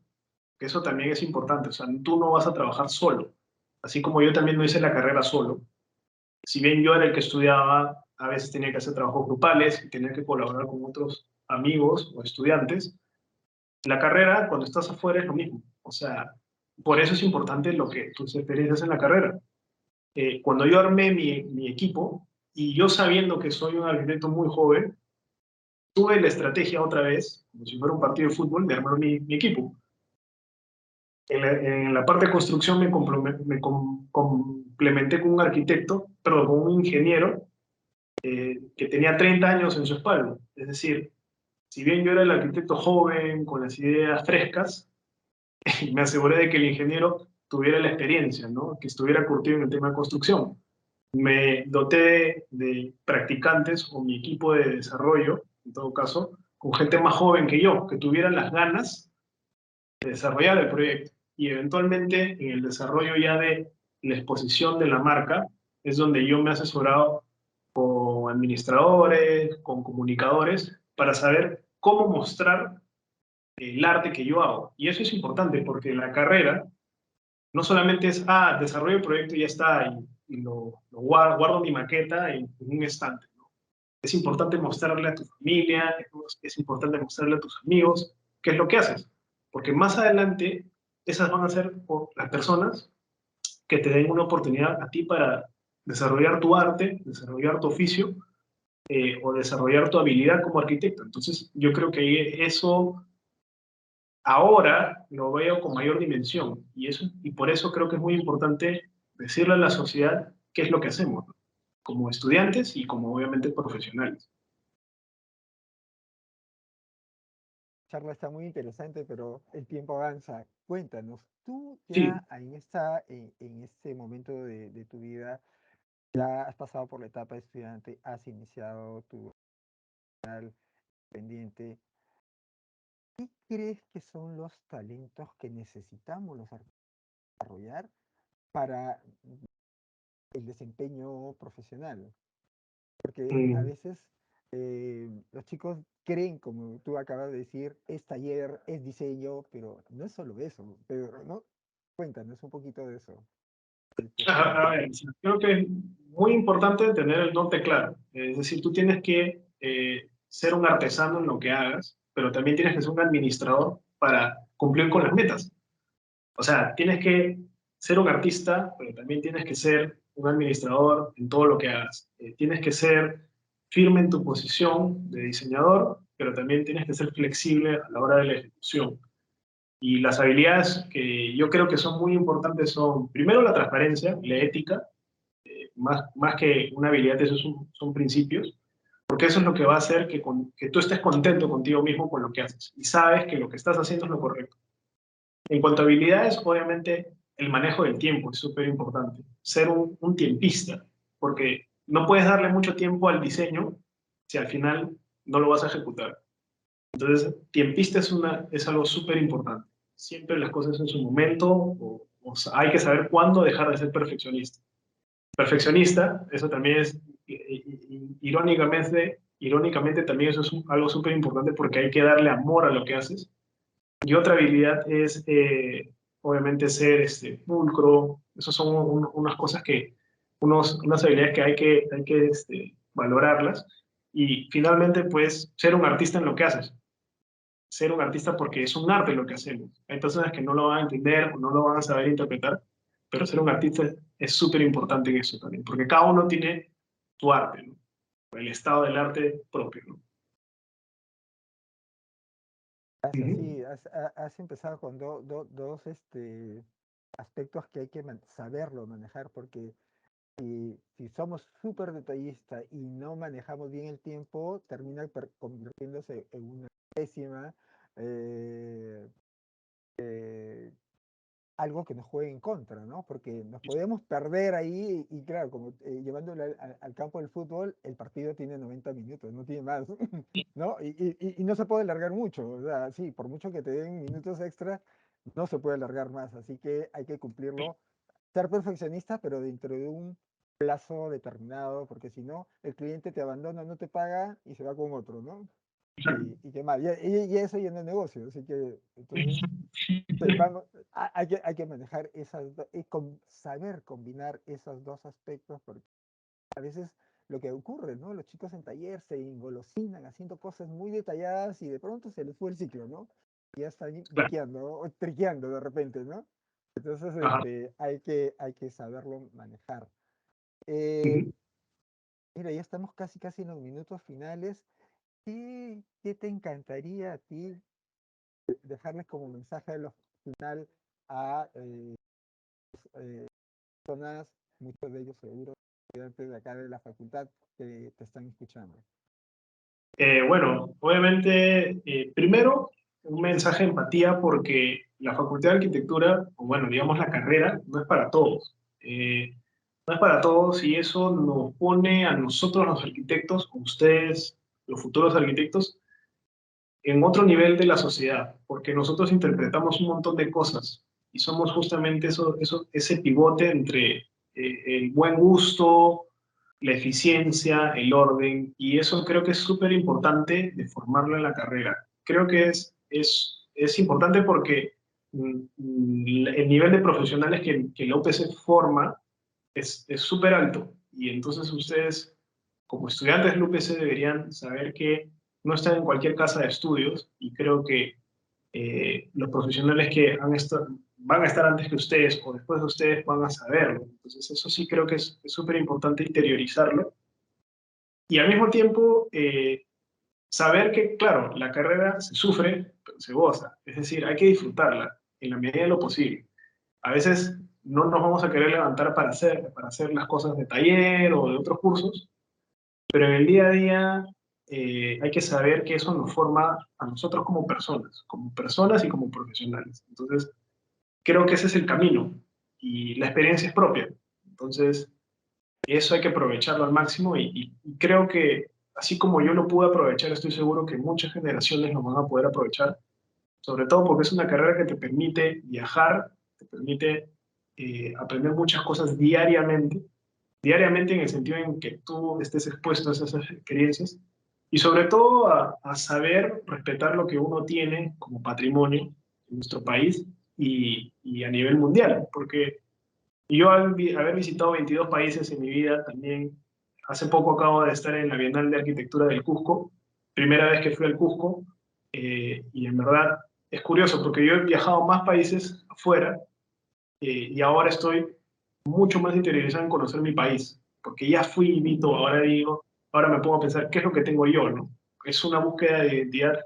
que eso también es importante, o sea, tú no vas a trabajar solo, así como yo también no hice la carrera solo. Si bien yo era el que estudiaba, a veces tenía que hacer trabajos grupales y tenía que colaborar con otros amigos o estudiantes. La carrera, cuando estás afuera, es lo mismo. O sea, por eso es importante tus experiencias en la carrera. Cuando yo armé mi equipo, y yo sabiendo que soy un arquitecto muy joven, tuve la estrategia otra vez, como si fuera un partido de fútbol, de armar mi equipo. En la parte de construcción me complementé con un arquitecto, perdón, con un ingeniero que tenía 30 años en su espalda. Es decir, si bien yo era el arquitecto joven, con las ideas frescas, me aseguré de que el ingeniero tuviera la experiencia, ¿no? Que estuviera curtido en el tema de construcción. Me doté de practicantes o mi equipo de desarrollo, en todo caso, con gente más joven que yo, que tuvieran las ganas de desarrollar el proyecto. Y eventualmente en el desarrollo ya de la exposición de la marca es donde yo me he asesorado con administradores, con comunicadores, para saber cómo mostrar el arte que yo hago. Y eso es importante porque la carrera no solamente es, desarrollo el proyecto y ya está, y lo guardo mi maqueta en un estante. ¿No? Es importante mostrarle a tu familia, es importante mostrarle a tus amigos qué es lo que haces. Porque más adelante, esas van a ser las personas que te den una oportunidad a ti para desarrollar tu arte, desarrollar tu oficio o desarrollar tu habilidad como arquitecto. Entonces, yo creo que eso ahora lo veo con mayor dimensión y por eso creo que es muy importante decirle a la sociedad qué es lo que hacemos, ¿no? Como estudiantes y como obviamente profesionales. La charla está muy interesante, pero el tiempo avanza. Cuéntanos, tú Sí, ya en este momento de tu vida, ya has pasado por la etapa de estudiante, has iniciado tu pendiente. ¿Qué crees que son los talentos que necesitamos los artistas desarrollar para el desempeño profesional? Porque a mm, veces los chicos creen, como tú acabas de decir, es taller, es diseño, pero no es solo eso. Pero, ¿no? Cuéntanos un poquito de eso. a ver, sí, creo que es muy importante tener el norte claro. Es decir, tú tienes que ser un artesano en lo que hagas, pero también tienes que ser un administrador para cumplir con las metas. O sea, tienes que ser un artista, pero también tienes que ser un administrador en todo lo que hagas. Tienes que ser firme en tu posición de diseñador, pero también tienes que ser flexible a la hora de la ejecución. Y las habilidades que yo creo que son muy importantes son, primero, la transparencia, la ética, más que una habilidad, esos son principios, porque eso es lo que va a hacer que tú estés contento contigo mismo con lo que haces y sabes que lo que estás haciendo es lo correcto. En cuanto a habilidades, obviamente el manejo del tiempo es súper importante. Ser un tiempista, porque no puedes darle mucho tiempo al diseño si al final no lo vas a ejecutar. Entonces, tiempista es algo súper importante. Siempre las cosas en su momento, o hay que saber cuándo dejar de ser perfeccionista. Perfeccionista, eso también es, irónicamente también eso es algo súper importante porque hay que darle amor a lo que haces y otra habilidad es, obviamente, ser pulcro. Esas son unas cosas unas habilidades que hay que valorarlas. Y finalmente, pues, ser un artista en lo que haces. Ser un artista porque es un arte lo que hacemos. Hay personas que no lo van a entender o no lo van a saber interpretar, pero ser un artista es súper importante en eso también, porque cada uno tiene su arte, ¿no? El estado del arte propio, ¿no? Ujú. Así, has empezado con dos aspectos que hay que saberlo manejar, porque si somos súper detallistas y no manejamos bien el tiempo, termina convirtiéndose en una pésima, eh, eh, algo que nos juegue en contra, ¿no? Porque nos podemos perder ahí y claro, como llevándolo al campo del fútbol, el partido tiene 90 minutos, no tiene más, ¿no? Y no se puede alargar mucho, o sea, sí, por mucho que te den minutos extra, no se puede alargar más, así que hay que cumplirlo, ser perfeccionista, pero dentro de un plazo determinado, porque si no, el cliente te abandona, no te paga y se va con otro, ¿no? Y qué mal, y eso ya no es negocio, así que entonces vamos, hay que manejar saber combinar esos dos aspectos, porque a veces lo que ocurre, ¿no? Los chicos en taller se engolosinan haciendo cosas muy detalladas y de pronto se les fue el ciclo, ¿no? Y ya están Claro. biqueando, ¿no? O triqueando de repente, ¿no? Entonces, Ajá. hay que saberlo manejar. Eh, Ujú. Mira, ya estamos casi en los minutos finales. ¿Qué te encantaría a ti dejarles como mensaje de lo final a personas, muchos de ellos seguro? estudiantes de acá de la facultad que te están escuchando? Bueno, obviamente, primero, un mensaje de empatía porque la Facultad de Arquitectura, o bueno, digamos la carrera, no es para todos. No es para todos y eso nos pone a nosotros los arquitectos, a ustedes, los futuros arquitectos, en otro nivel de la sociedad, porque nosotros interpretamos un montón de cosas y somos justamente ese pivote entre el buen gusto, la eficiencia, el orden, y eso creo que es súper importante de formarlo en la carrera. Creo que es importante porque el nivel de profesionales que la UPC forma es súper alto, y entonces ustedes, como estudiantes de la UPC, deberían saber que no están en cualquier casa de estudios y creo que los profesionales que van a estar antes que ustedes o después de ustedes van a saberlo. Entonces eso sí creo que es súper importante interiorizarlo y al mismo tiempo saber que, claro, la carrera se sufre, pero se goza. Es decir, hay que disfrutarla en la medida de lo posible. A veces no nos vamos a querer levantar para hacer las cosas de taller o de otros cursos, pero en el día a día hay que saber que eso nos forma a nosotros como personas y como profesionales. Entonces, creo que ese es el camino y la experiencia es propia. Entonces, eso hay que aprovecharlo al máximo y creo que así como yo lo pude aprovechar, estoy seguro que muchas generaciones lo van a poder aprovechar, sobre todo porque es una carrera que te permite viajar, te permite aprender muchas cosas diariamente en el sentido en que tú estés expuesto a esas experiencias y sobre todo a saber respetar lo que uno tiene como patrimonio en nuestro país y a nivel mundial, porque yo haber visitado 22 países en mi vida también, hace poco acabo de estar en la Bienal de Arquitectura del Cusco, primera vez que fui al Cusco, y en verdad es curioso porque yo he viajado a más países afuera y ahora estoy mucho más interiorizado en conocer mi país, porque ya fui y vi todo, ahora digo, ahora me pongo a pensar, ¿qué es lo que tengo yo, no? Es una búsqueda de identidad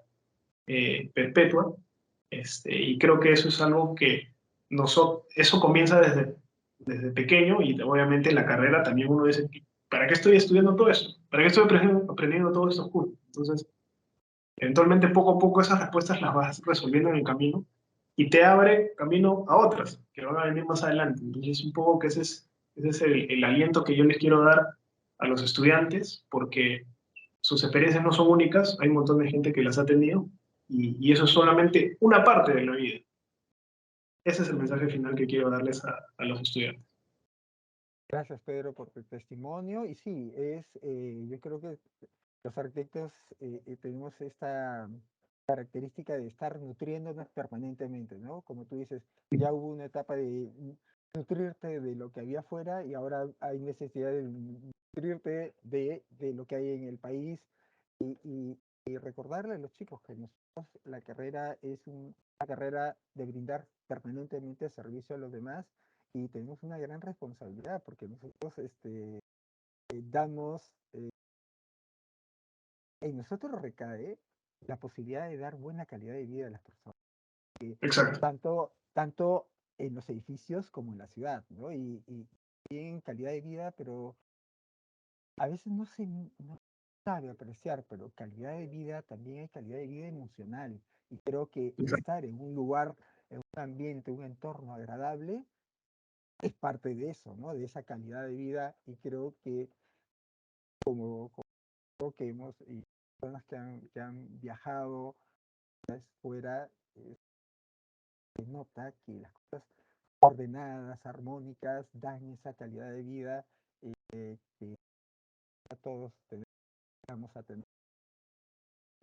perpetua, y creo que eso es algo que eso comienza desde pequeño y obviamente en la carrera también uno dice, ¿para qué estoy estudiando todo eso? ¿Para qué estoy aprendiendo todos estos cursos? Entonces, eventualmente poco a poco esas respuestas las vas resolviendo en el camino y te abre camino a otras que van a venir más adelante. Entonces, un poco que ese es el aliento que yo les quiero dar a los estudiantes, porque sus experiencias no son únicas, hay un montón de gente que las ha tenido y eso es solamente una parte de la vida. Ese es el mensaje final que quiero darles a los estudiantes. Gracias, Pedro, por tu testimonio. Y sí, yo creo que los arquitectos tenemos esta característica de estar nutriéndonos permanentemente, ¿no? Como tú dices, ya hubo una etapa de nutrirte de lo que había afuera y ahora hay necesidad de nutrirte de lo que hay en el país y recordarle a los chicos que nosotros la carrera es una carrera de brindar permanentemente servicio a los demás y tenemos una gran responsabilidad porque nosotros damos, en nosotros recae la posibilidad de dar buena calidad de vida a las personas, Exacto. tanto en los edificios como en la ciudad, ¿no? Y bien calidad de vida, pero a veces no sabe apreciar, pero calidad de vida también hay calidad de vida emocional. Y creo que Exacto. estar en un lugar, en un ambiente, un entorno agradable, es parte de eso, ¿no? De esa calidad de vida. Y creo que como que y personas que han viajado fuera, se nota que las cosas ordenadas, armónicas, dan esa calidad de vida que a todos tenemos a tener.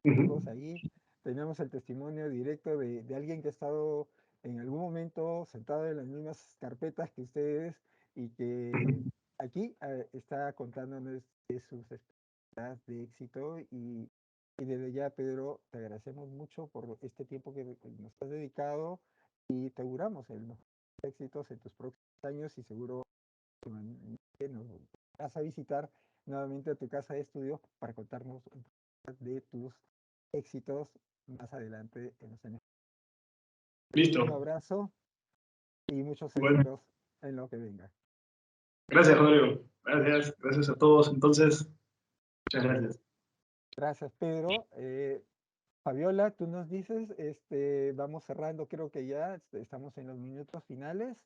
Ujú. Ahí tenemos el testimonio directo de alguien que ha estado en algún momento sentado en las mismas carpetas que ustedes y que Ujú. aquí está contándonos de sus experiencias de éxito y desde ya, Pedro, te agradecemos mucho por este tiempo que nos has dedicado y te auguramos el mejor éxitos en tus próximos años y seguro que nos vas a visitar nuevamente a tu casa de estudios para contarnos un poco más de tus éxitos más adelante en los años. Un Listo. abrazo y muchos Bueno, éxitos en lo que venga. gracias, Rodrigo. Gracias a todos. Entonces, muchas gracias. Gracias, Pedro. Fabiola, tú nos dices, vamos cerrando, creo que ya estamos en los minutos finales.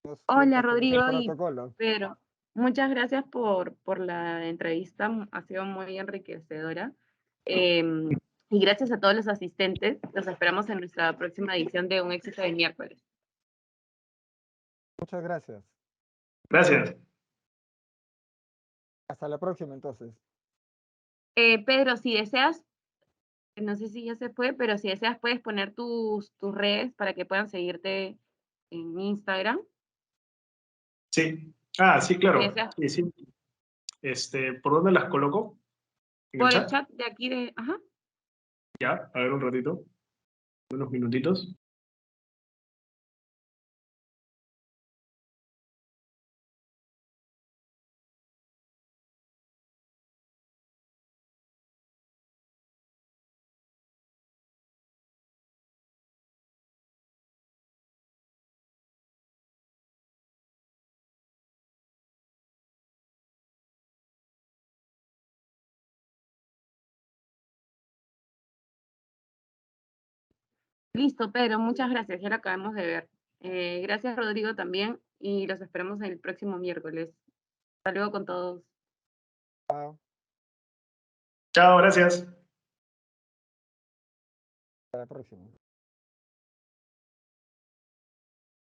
Nos Hola cuentas cómo es el Rodrigo y protocolo. Pedro, muchas gracias por la entrevista, ha sido muy enriquecedora. Y gracias a todos los asistentes, los esperamos en nuestra próxima edición de Un Éxito de Miércoles. Muchas gracias. Gracias. Hasta la próxima, entonces. Pedro, si deseas, no sé si ya se fue, pero si deseas puedes poner tus redes para que puedan seguirte en Instagram. Sí. Ah, sí, Si claro. deseas, Sí, sí. ¿Por dónde las coloco? ¿En el por el chat? chat de aquí de... Ajá. Ya, a ver un ratito, unos minutitos. Listo, Pedro, muchas gracias, ya lo acabamos de ver. Gracias, Rodrigo, también, y los esperamos el próximo miércoles. Hasta luego con todos. Chao. Chao, gracias. Hasta la próxima.